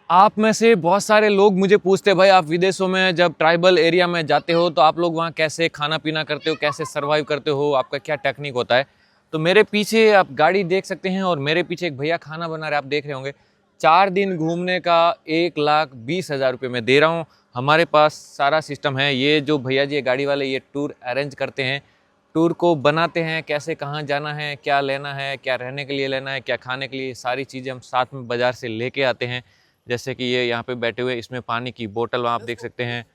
आप में से बहुत सारे लोग मुझे पूछते हैं भाई आप विदेशों में जब ट्राइबल एरिया में जाते हो तो आप लोग वहाँ कैसे खाना पीना करते हो, कैसे सरवाइव करते हो, आपका क्या टेक्निक होता है। तो मेरे पीछे आप गाड़ी देख सकते हैं और मेरे पीछे एक भैया खाना बना रहे, आप देख रहे होंगे। 4 दिन घूमने का 1,20,000 रुपये मैं दे रहा हूँ। हमारे पास सारा सिस्टम है। ये जो भैया जी गाड़ी वाले ये टूर अरेंज करते हैं, टूर को बनाते हैं, कैसे कहाँ जाना है, क्या लेना है, क्या रहने के लिए लेना है, क्या खाने के लिए, सारी चीज़ें हम साथ में बाज़ार से लेके आते हैं। जैसे कि ये यहाँ पे बैठे हुए, इसमें पानी की बोतल आप देख सकते हैं,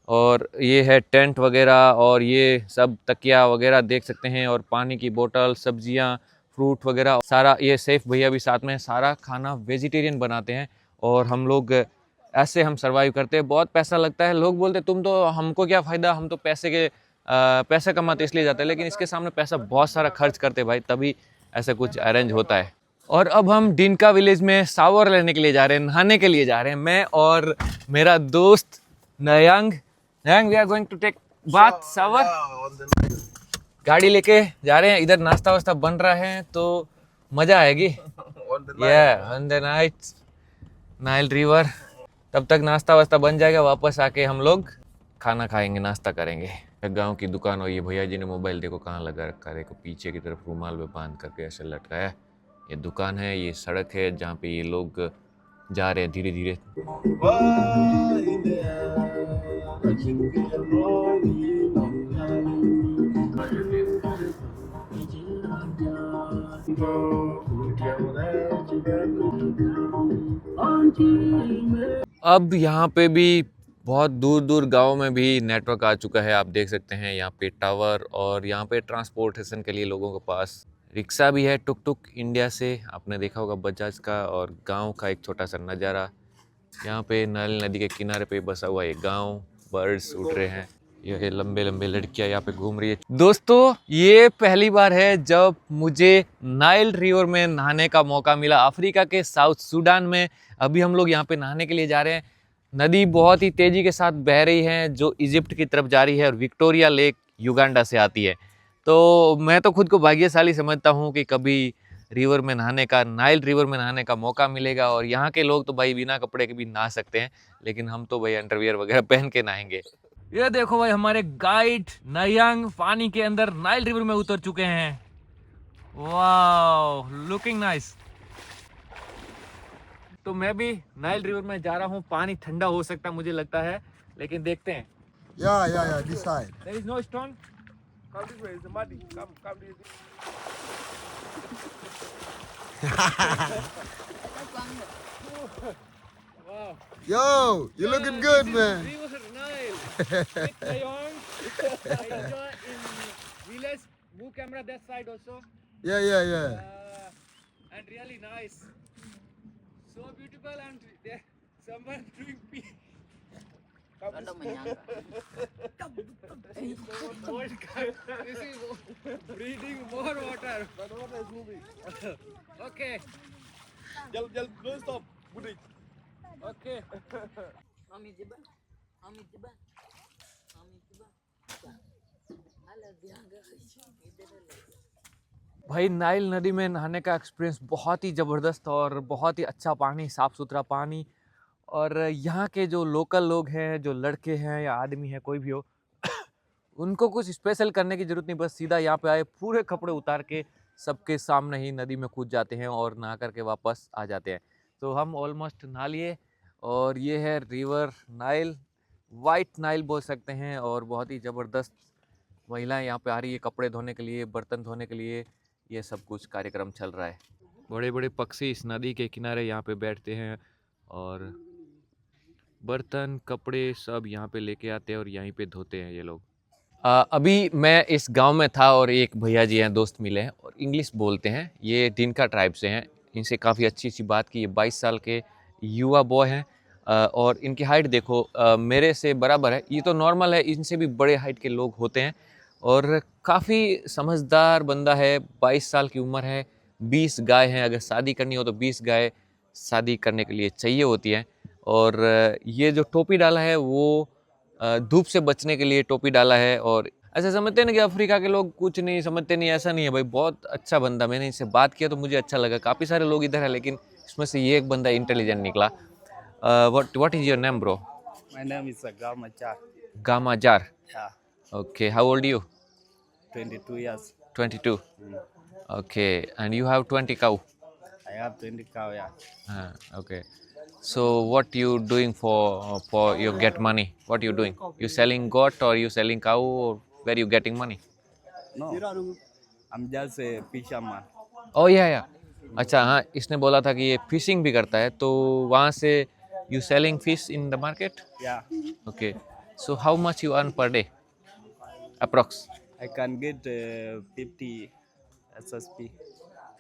और ये है टेंट वगैरह, और ये सब तकिया वगैरह देख सकते हैं, और पानी की बोतल, सब्जियाँ, फ्रूट वगैरह सारा। ये सेफ भैया भी साथ में, सारा खाना वेजिटेरियन बनाते हैं। और हम लोग ऐसे हम सर्वाइव करते हैं। बहुत पैसा लगता है, लोग बोलते तुम तो, हमको क्या फ़ायदा, हम तो पैसे कमाते इसलिए जाते हैं, लेकिन इसके सामने पैसा बहुत सारा खर्च करते भाई, तभी ऐसा कुछ अरेंज होता है। और अब हम डिनका विलेज में शावर लेने के लिए जा रहे हैं, नहाने के लिए जा रहे हैं, मैं और मेरा दोस्त Nyang. Nyang, we are going to take bath shower. गाड़ी लेके जा रहे हैं, इधर नाश्ता वास्ता बन रहा है तो मजा आएगी। On the night Nile river. तब तक नाश्ता वास्ता बन जाएगा, वापस आके हम लोग खाना खाएंगे, नाश्ता करेंगे। गांव की दुकान हो, ये भैया जी ने मोबाइल देखो कहाँ लगा रखा है, देखो पीछे की तरफ रुमाल में बांध करके ऐसे लटकाया है। ये दुकान है, ये सड़क है जहाँ पे ये लोग जा रहे हैं धीरे धीरे। अब यहाँ पे भी बहुत दूर दूर गाँव में भी नेटवर्क आ चुका है, आप देख सकते हैं यहाँ पे टावर, और यहाँ पे ट्रांसपोर्टेशन के लिए लोगों के पास रिक्शा भी है, टुक टुक इंडिया से आपने देखा होगा बजाज का। और गांव का एक छोटा सा नज़ारा, यहाँ पे नाल नदी के किनारे पे बसा हुआ एक गांव, बर्ड्स उड़ रहे हैं, ये लंबे लंबे लड़कियां यहाँ पे घूम रही है। दोस्तों ये पहली बार है जब मुझे नाइल रिवर में नहाने का मौका मिला, अफ्रीका के साउथ सूडान में। अभी हम लोग यहाँ पे नहाने के लिए जा रहे हैं। नदी बहुत ही तेज़ी के साथ बह रही है, जो इजिप्ट की तरफ जा रही है, और विक्टोरिया लेक युगांडा से आती है। तो मैं तो खुद को भाग्यशाली समझता हूँ कि कभी रिवर में नहाने का, नाइल रिवर में नहाने का मौका मिलेगा। और यहाँ के लोग तो भाई बिना कपड़े के भी नहा सकते हैं, लेकिन हम तो भाई अंडरवियर वगैरह पहन के नहाएंगे। ये देखो भाई, हमारे गाइड नयांग पानी के अंदर नाइल रिवर में उतर चुके हैं। वाह, लुकिंग नाइस। तो मैं भी नाइल रिवर में जा रहा हूँ। पानी ठंडा हो सकता है मुझे लगता है, लेकिन देखते हैं। Yeah, this side. There is no stone. Come this way, it's muddy. Come this way. Wow. Yo, you looking good, man. River Nile. With Nayang. I enjoy in village. Move camera that side also. Yeah. And really nice. So beautiful, and there someone doing pee. This is breathing more water. But the water is moving. Okay. Jal, don't stop. Buddy. Okay. भाई Nile नदी में नहाने का experience बहुत ही ज़बरदस्त, और बहुत ही अच्छा पानी, साफ़ सुथरा पानी। और यहाँ के जो लोकल लोग हैं, जो लड़के हैं या आदमी हैं, कोई भी हो, उनको कुछ स्पेशल करने की ज़रूरत नहीं, बस सीधा यहाँ पे आए, पूरे कपड़े उतार के सबके सामने ही नदी में कूद जाते हैं और नहा करके वापस आ जाते हैं। तो हम ऑलमोस्ट नहा लिए, और ये है रिवर नाइल, वाइट नाइल बोल सकते हैं। और बहुत ही ज़बरदस्त महिलाएं यहाँ पे आ रही है कपड़े धोने के लिए, बर्तन धोने के लिए, ये सब कुछ कार्यक्रम चल रहा है। बड़े बड़े पक्षी इस नदी के किनारे यहाँ पे बैठते हैं, और बर्तन कपड़े सब यहाँ पे लेके आते हैं और यहीं पे धोते हैं ये लोग। अभी मैं इस गांव में था और एक भैया जी हैं, दोस्त मिले हैं, और इंग्लिश बोलते हैं। ये डिनका ट्राइब से हैं। इनसे काफ़ी अच्छी सी बात की। ये 22 साल के युवा बॉय हैं, और इनकी हाइट देखो मेरे से बराबर है। ये तो नॉर्मल है, इनसे भी बड़े हाइट के लोग होते हैं, और काफ़ी समझदार बंदा है। 22 साल की उम्र है, 20 गाय हैं। अगर शादी करनी हो तो 20 गाय शादी करने के लिए चाहिए होती हैं। और ये जो टोपी डाला है वो धूप से बचने के लिए टोपी डाला है। और ऐसे समझते हैं ना कि अफ्रीका के लोग कुछ नहीं समझते, नहीं, ऐसा नहीं है भाई। बहुत अच्छा बंदा, मैंने इससे बात किया तो मुझे अच्छा लगा। काफ़ी सारे लोग इधर हैं, लेकिन इसमें से ये एक बंदा इंटेलिजेंट निकला। What is your name, bro? My name is Agal Machar. Gamajar. Yeah, Okay, how old are you? 22 years. 22. Okay, and you have 20 cow. I have 20 cow. Yeah. Okay. So what you doing for you get money? What you doing? You selling goat or you selling cow or where you getting money? No, I'm just a fisherman. Oh yeah yeah. अच्छा हाँ इसने बोला था कि ये fishing भी करता है तो वहाँ से you selling fish in the market? Yeah, Okay. So how much you earn per day? Approx. I can get 50 SSP,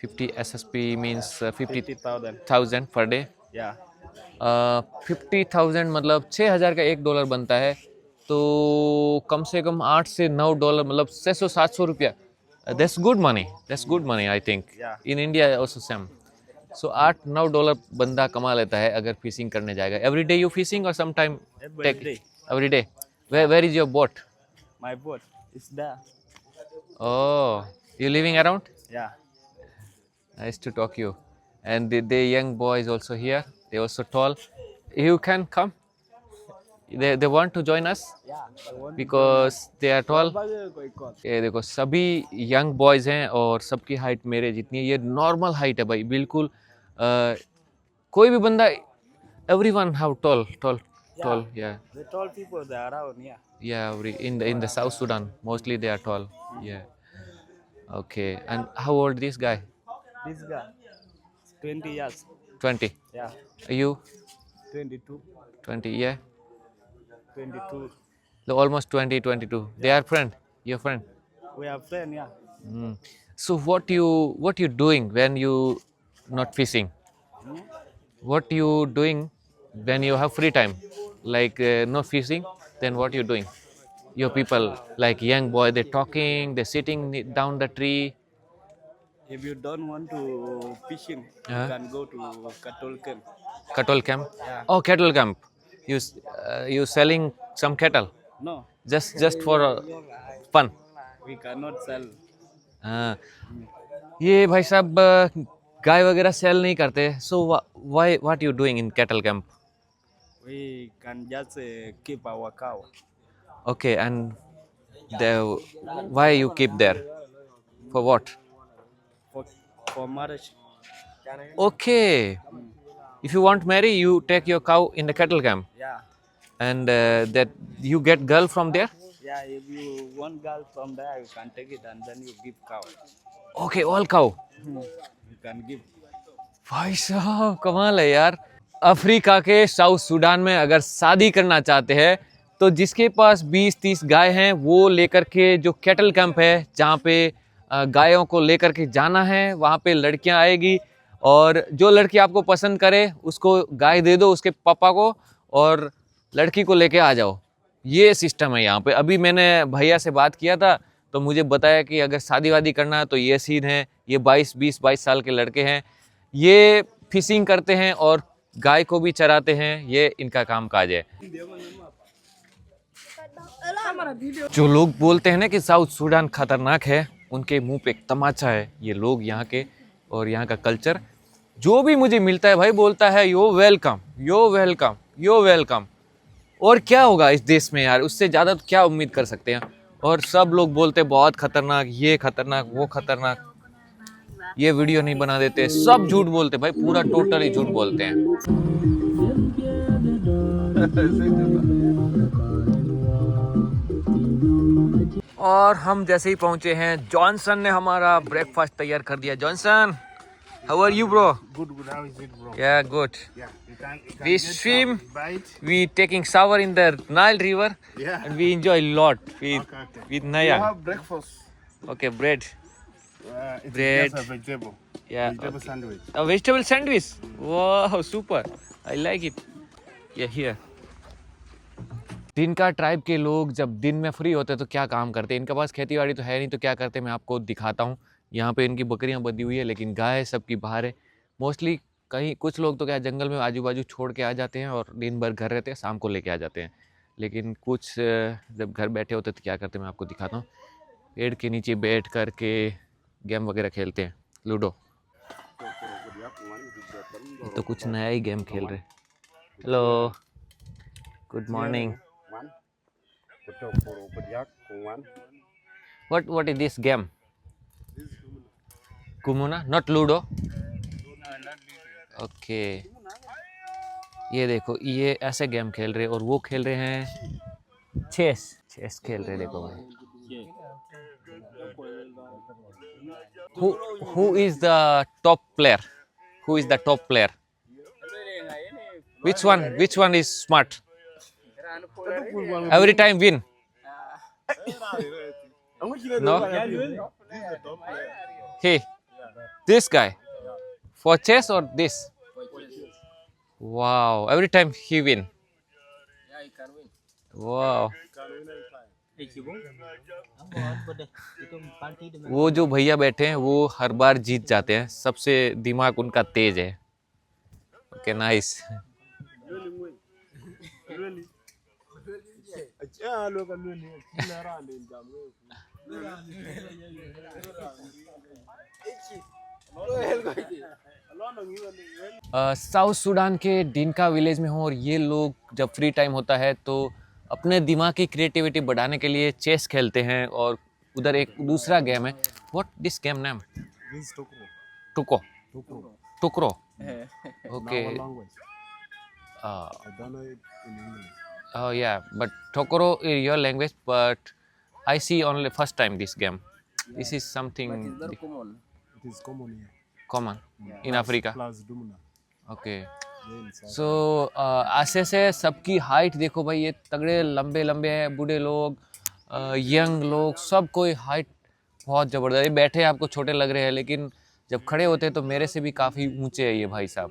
50 SSP means 50,000. 50,000 per day. Yeah, 50,000 मतलब $6,000 का $1 बनता है तो कम से कम $8 से $9 मतलब 600-700 रुपया. That's good money. That's good money I think. Yeah. In India also same. So $8-9 बंदा कमा लेता है अगर फिशिंग करने जाएगा. Every day you fishing or sometime every day. every day. Where is your boat? My boat is there. Oh, you living around? Yeah, Nice to talk you. And the young boys also here. They also tall. You can come. They want to join us because they are tall. ये देखो सभी young boys हैं और सबकी height मेरे जितनी है. ये नॉर्मल हाइट है भाई बिल्कुल. कोई भी बंदा everyone have tall yeah the tall people they are around. Yeah, yeah in the South Sudan mostly they are tall. Yeah. Okay, and how old this guy? this guy is 20 years. 20. Yeah, You 22, 20? Yeah. 22. So almost 20, 22. They are friend. Your friend. We are friends. Yeah. Mm. So what you doing when you not fishing? What you doing when you have free time? Like no fishing, then what you doing? Your people like young boy, they talking, they sitting down the tree. If you don't want to fishing, Uh-huh. you can go to cattle camp. Cattle camp. Yeah. Oh, cattle camp. You selling some cattle No, just for fun. we cannot sell. हाँ ये भाई साहब गाय वगैरह sell नहीं करते. So why what you doing in cattle camp? We can just keep our cow. Okay and why you keep there for what? for, for marriage. Okay if you want marry you take your cow in the cattle camp Yeah, and that you get girl from there. yeah. If you want girl from there, you can take it and then you give cow. Okay all cow. You can give. भाई साहब कमाल है यार. Africa के south Sudan में अगर शादी करना चाहते हैं तो जिसके पास 20-30 गाय हैं वो लेकर के जो कैटल कैंप है जहाँ पे गायों को लेकर के जाना है वहाँ पे लड़कियाँ आएगी और जो लड़की आपको पसंद करे उसको गाय दे दो उसके पापा को और लड़की को लेके आ जाओ. ये सिस्टम है यहाँ पे. अभी मैंने भैया से बात किया था तो मुझे बताया कि अगर शादी वादी करना है तो ये सीन है. ये 20-22 साल के लड़के हैं. ये फिशिंग करते हैं और गाय को भी चराते हैं. ये इनका काम काज है. जो लोग बोलते हैं ना कि साउथ सूडान खतरनाक है उनके मुंह पे एक तमाचा है. ये लोग यहाँ के और यहाँ का कल्चर जो भी मुझे मिलता है भाई बोलता है यो वेलकम यो वेलकम यो वेलकम. और क्या होगा इस देश में यार, उससे ज़्यादा तो क्या उम्मीद कर सकते हैं. और सब लोग बोलते हैं बहुत खतरनाक, ये खतरनाक वो खतरनाक. ये वीडियो नहीं बना देते, सब झूठ बोलते भाई, पूरा टोटली झूठ बोलते हैं. और हम जैसे ही पहुंचे हैं जॉनसन ने हमारा ब्रेकफास्ट तैयार कर दिया. Johnson, how are you bro? Good. How is it, bro? Yeah, good. Yeah, you can We get swim. some bite. We taking shower in the Nile River Yeah. and we enjoy a lot with Okay. with You Naya. have breakfast. Okay, bread. It's Bread. just a vegetable. Yeah, Vegetable okay. sandwich. A vegetable sandwich. Wow, super. I like it. Yeah, here. दिन का tribe के लोग जब दिन में free होते हैं तो क्या काम करते हैं. इनके पास खेती बाड़ी तो है नहीं तो क्या करते हैं मैं आपको दिखाता हूँ. यहाँ पे इनकी बकरियाँ बंधी हुई है लेकिन गाय सबकी बाहर है. मोस्टली कहीं कुछ लोग तो क्या जंगल में आजू बाजू छोड़ के आ जाते हैं और दिन भर घर रहते हैं, शाम को लेके आ जाते हैं. लेकिन कुछ जब घर बैठे होते हैं तो क्या करते हैं मैं आपको दिखाता हूँ. पेड़ के नीचे बैठ कर के गेम वगैरह खेलते हैं, लूडो. तो कुछ नया ही गेम खेल रहे. Hello. Good morning. One. Put yak, one. What is this game? Kumuna, not Ludo. Okay. ये देखो ये ऐसे गेम खेल रहे हैं और वो खेल रहे हैं चेस खेल रहे हैं देखो भाई. Who is the top player? Who is the top player? Which one is smart? Every time win. No. Hey, this guy for chess or this? Wow, every time he win. Wow. वो जो भैया बैठे हैं वो हर बार जीत जाते हैं, सबसे दिमाग उनका तेज है. Okay nice. साउथ सूडान के डिनका विलेज में हूँ और ये लोग जब फ्री टाइम होता है तो अपने दिमाग की क्रिएटिविटी बढ़ाने के लिए चेस खेलते हैं. और उधर एक दूसरा गेम है. What this game name? टुको. टुकरो. Okay. I don't know it in English. Oh yeah, but Tokoro is your language, but I see only first time this game. This is something It is common here. common in Africa. Plus Dumuna. Okay. Yeah, in South. So ऐसे से सबकी height देखो भाई, ये तगड़े लंबे लंबे हैं, बूढ़े लोग, यंग लोग, सब कोई हाइट बहुत ज़बरदस्त. ये बैठे आपको छोटे लग रहे हैं लेकिन जब खड़े होते हैं तो मेरे से भी काफ़ी ऊंचे है ये भाई साहब.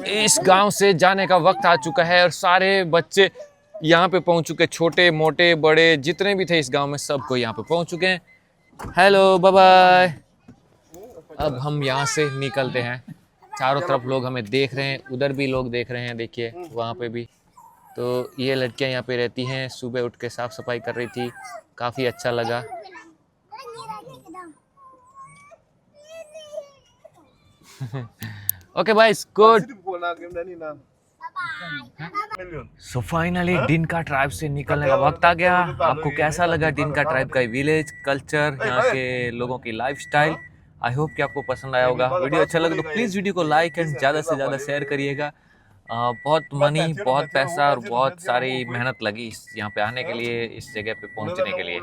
इस गांव से जाने का वक्त आ चुका है और सारे बच्चे यहाँ पे पहुँच चुके, छोटे मोटे बड़े जितने भी थे इस गांव में सब कोई यहाँ पे पहुँच चुके हैं. Hello bye bye. अब हम यहाँ से निकलते हैं. चारों तरफ लोग हमें देख रहे हैं, उधर भी लोग देख रहे हैं, देखिए वहाँ पे भी. तो ये लड़कियाँ यहाँ पे रहती हैं, सुबह उठ के साफ सफाई कर रही थी, काफ़ी अच्छा लगा. Okay bye, good. So finally Dinka tribe से निकलने का वक्त आ गया. आपको कैसा लगा डिनका ट्राइब का विलेज कल्चर, यहाँ के लोगों की लाइफस्टाइल? आई होप कि आपको पसंद आया होगा. वीडियो अच्छा लगा तो प्लीज़ वीडियो को लाइक एंड ज़्यादा से ज़्यादा शेयर करिएगा. बहुत मनी, बहुत पैसा और बहुत सारी मेहनत लगी यहाँ पे आने के लिए, इस जगह पे पहुँचने के लिए.